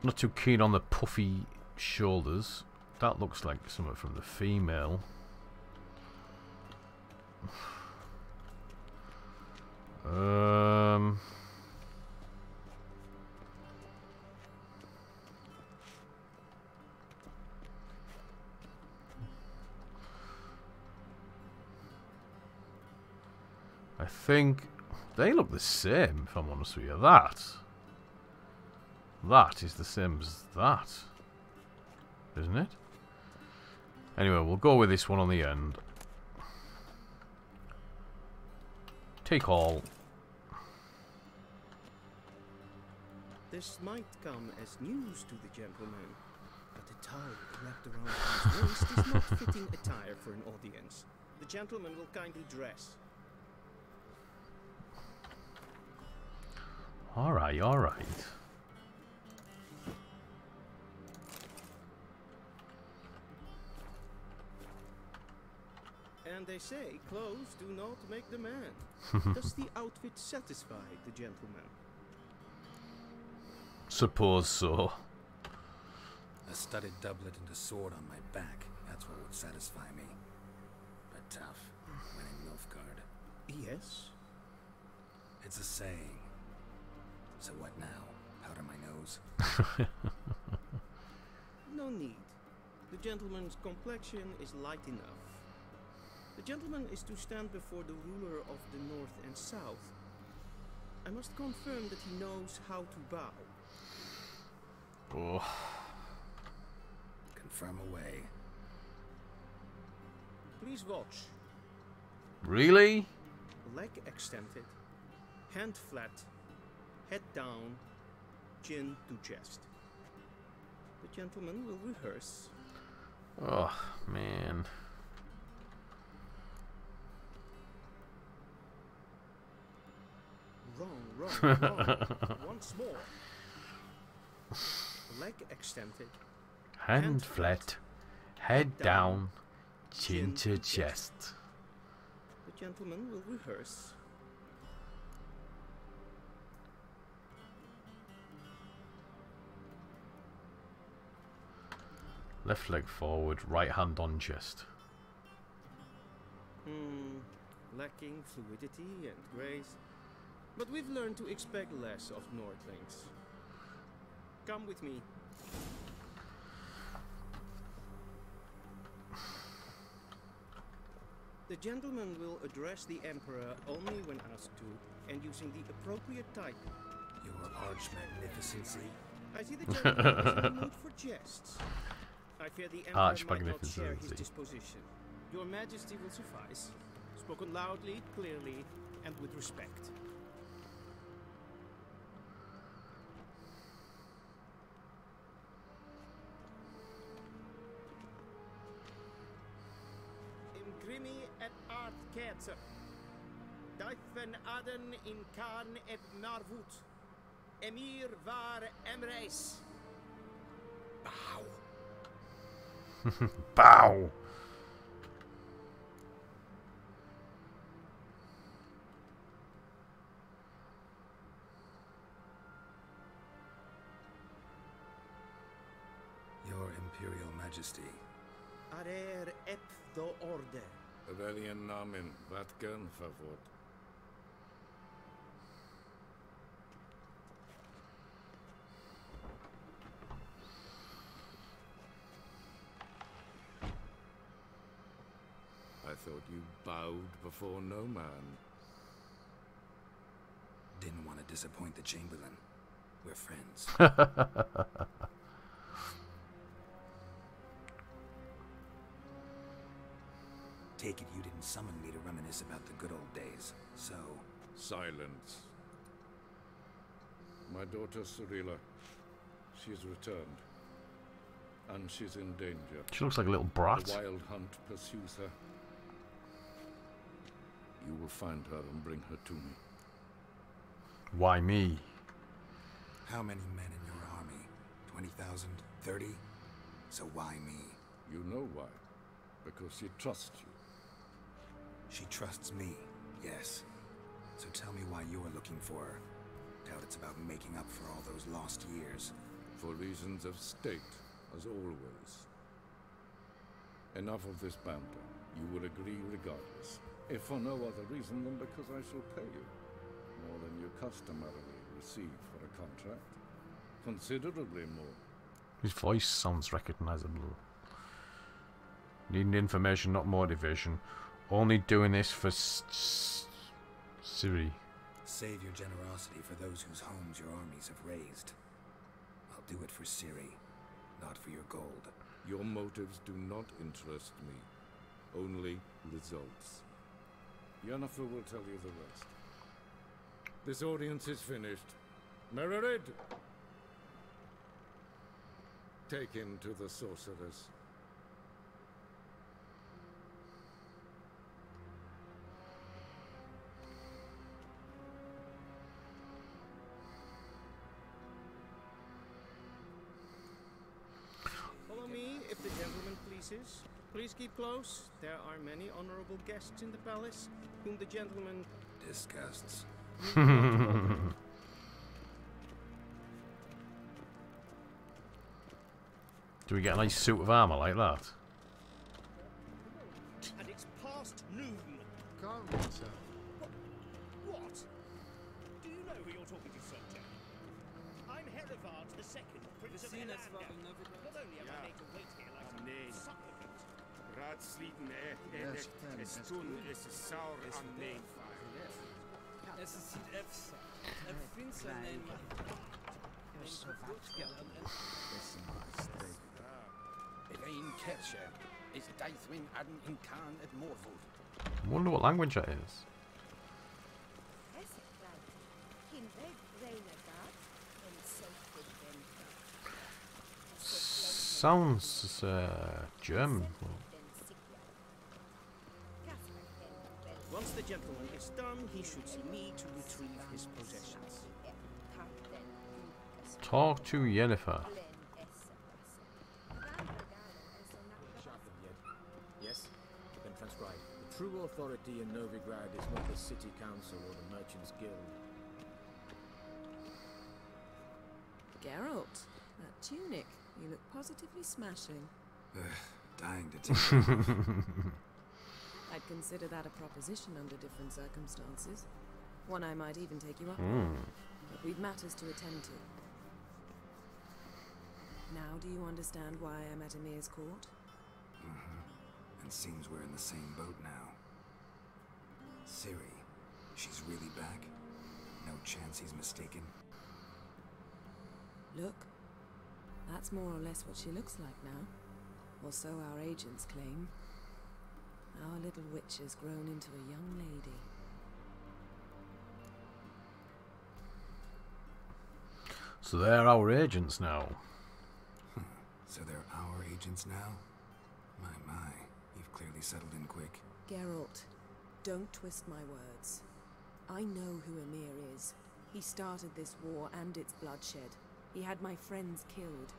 Not too keen on the puffy shoulders. That looks like something from the female. I think they look the same, if I'm honest with you. That is the same as that, isn't it? Anyway, we'll go with this one on the end. Take all. This might come as news to the gentleman, but the towel wrapped around his waist is not fitting attire for an audience. The gentleman will kindly dress. Alright, alright. And they say clothes do not make the man. Does the outfit satisfy the gentleman? Suppose so. A studded doublet and a sword on my back. That's what would satisfy me. But tough. When in Nilfgaard. Yes. It's a saying. So what now? Powder my nose? No need. The gentleman's complexion is light enough. The gentleman is to stand before the ruler of the North and South. I must confirm that he knows how to bow. Oh. Confirm away. Please watch. Really? Leg extended, hand flat, head down, chin to chest. The gentleman will rehearse. Oh, man. Wrong. Once more. Leg extended. Hand flat. Head down. Chin to chest. The gentleman will rehearse. Left leg forward, right hand on chest. Lacking fluidity and grace. But we've learned to expect less of Nordlings. Come with me. The gentleman will address the Emperor only when asked to, and using the appropriate title. Your arch magnificency. I see the gentleman is in the mood for jests. I fear the Emperor might not share his disposition. Your Majesty will suffice. Spoken loudly, clearly, and with respect. Imgrimi et Aard Kerzer. Dijven Yrden and Quen et Marvoet. Emir var Emreis. Bow. Bow. Your Imperial Majesty. Arer ep do orde. Aurelian namen, wat gern favor. I thought you bowed before no man. Didn't want to disappoint the Chamberlain. We're friends. Take it you didn't summon me to reminisce about the good old days, so... Silence. My daughter Cirilla, she's returned. And she's in danger. She looks like a little brat. The wild hunt pursues her. You will find her and bring her to me. Why me? How many men in your army? 20,000? 30? So why me? You know why. Because she trusts you. She trusts me, yes. So tell me why you're looking for her. Doubt it's about making up for all those lost years. For reasons of state, as always. Enough of this banter. You will agree regardless. If for no other reason than because I shall pay you. more than you customarily receive for a contract. Considerably more. His voice sounds recognizable. Needing information, not motivation. Only doing this for Ciri. Save your generosity for those whose homes your armies have razed. I'll do it for Ciri, not for your gold. Your motives do not interest me. Only results. Yennefer will tell you the rest. This audience is finished. Mererid! Take him to the sorceress. Follow me, if the gentleman pleases. Please keep close. There are many honorable guests in the palace, whom the gentleman disgusts. Do we get a nice suit of armour like that? And it's past noon. Can't sir. What? Do you know who you're talking to, sir? I'm Herivard the Second, Prince of Elandel. Not only am I made to wait here like a supplicant. Raadsleden es tun es saur am neem. Es is niet efsa. En vindt zijn neem. Elaine Kercher is Daithwin Yrden and Quen at Morval. I wonder what language that is. Sounds German. Once the gentleman is done, he should see me to retrieve his possessions. Talk to Yennefer. Yes? Then transcribe. The true authority in Novigrad is not the city council or the merchants' guild. Geralt, that tunic. You look positively smashing. Dying to take. I'd consider that a proposition under different circumstances. One I might even take you up on. But we've matters to attend to. Now do you understand why I'm at Ymir's court? And seems we're in the same boat now. Ciri, she's really back? No chance he's mistaken? Look. That's more or less what she looks like now. Or so our agents claim. Our little witch has grown into a young lady. So they're our agents now. So they're our agents now? My. You've clearly settled in quick. Geralt, don't twist my words. I know who Ymir is. He started this war and its bloodshed. He had my friends killed.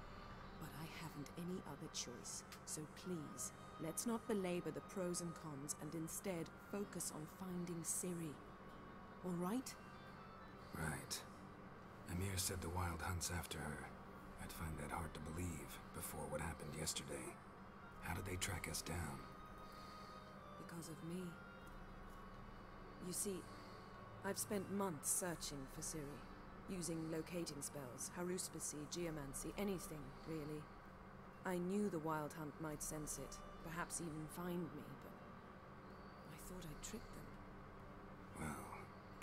But I haven't any other choice. So please, let's not belabor the pros and cons and instead focus on finding Ciri. All right? Right. Ymir said the Wild Hunt's after her. I'd find that hard to believe before what happened yesterday. How did they track us down? Because of me. You see, I've spent months searching for Ciri. Using locating spells, haruspicy, geomancy, anything, really. I knew the Wild Hunt might sense it, perhaps even find me, but I thought I'd trick them. Well,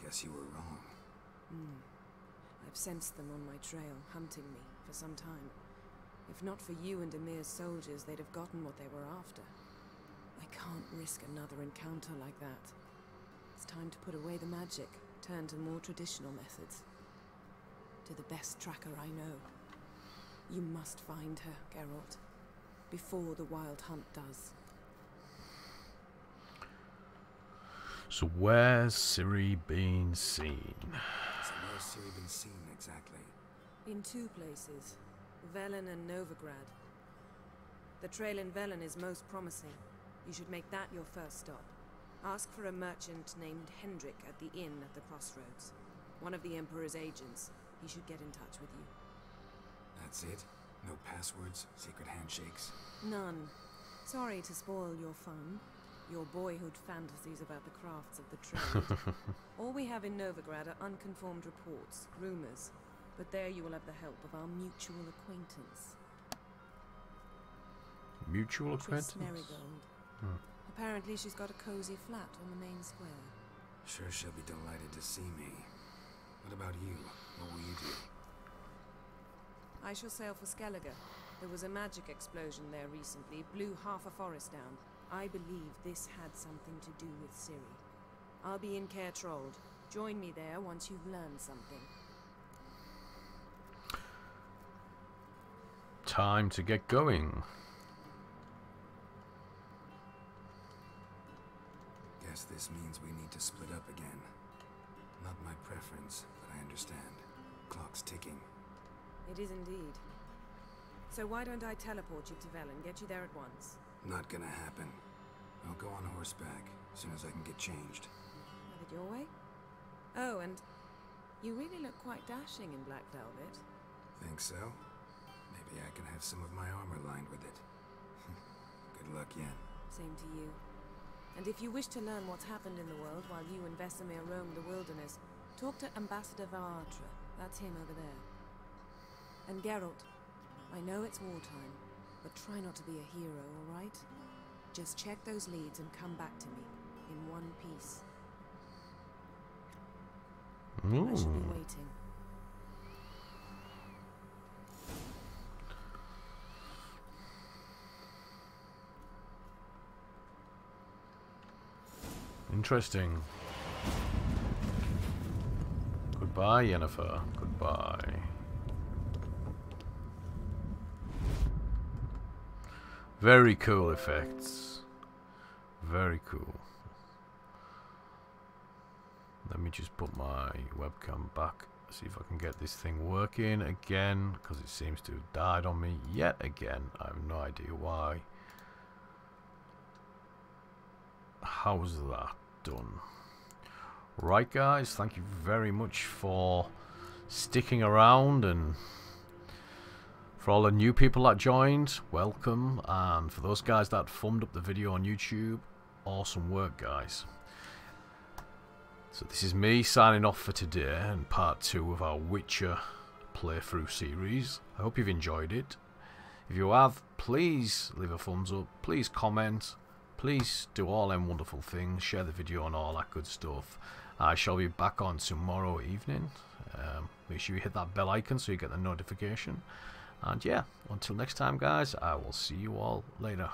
guess you were wrong. I've sensed them on my trail, hunting me, for some time. If not for you and Ymir's soldiers, they'd have gotten what they were after. I can't risk another encounter like that. It's time to put away the magic, turn to more traditional methods. To the best tracker I know. You must find her, Geralt. Before the Wild Hunt does. So where's Ciri been seen? So where's Ciri been seen exactly? In two places. Velen and Novigrad. The trail in Velen is most promising. You should make that your first stop. Ask for a merchant named Hendrik at the inn at the crossroads. One of the Emperor's agents. He should get in touch with you. That's it? No passwords, secret handshakes? None. Sorry to spoil your fun. Your boyhood fantasies about the crafts of the trade. All we have in Novigrad are unconfirmed reports, rumors. But there you will have the help of our mutual acquaintance. Mutual acquaintance? Marigold. Apparently she's got a cozy flat on the main square. Sure she'll be delighted to see me. What about you? What will you do? I shall sail for Skellige. There was a magic explosion there recently, blew half a forest down. I believe this had something to do with Ciri. I'll be in Caer Trold. Join me there once you've learned something. Time to get going. Guess this means we need to split up again. Not my preference, but I understand. Clock's ticking. It is indeed. So why don't I teleport you to Velen, get you there at once? Not gonna happen. I'll go on horseback as soon as I can get changed. Have it your way? Oh, and you really look quite dashing in black velvet. Think so? Maybe I can have some of my armor lined with it. Good luck, Yen. Same to you. And if you wish to learn what's happened in the world while you and Vesemir roam the wilderness, talk to Ambassador Aard. That's him over there. And Geralt, I know it's wartime, but try not to be a hero, all right? Just check those leads and come back to me, in one piece. I shall be waiting. Interesting. Goodbye, Yennefer. Goodbye. Very cool effects. Very cool. Let me just put my webcam back. See if I can get this thing working again, because it seems to have died on me yet again. I have no idea why. How's that done? Right, guys, thank you very much for sticking around, and for all the new people that joined, welcome. And for those guys that thumbed up the video on YouTube, awesome work, guys. So this is me signing off for today and part 2 of our Witcher playthrough series. I hope you've enjoyed it. If you have, please leave a thumbs up, please comment, please do all them wonderful things, share the video and all that good stuff. I shall be back on tomorrow evening. Make sure you hit that bell icon so you get the notification. And yeah, until next time, guys, I will see you all later.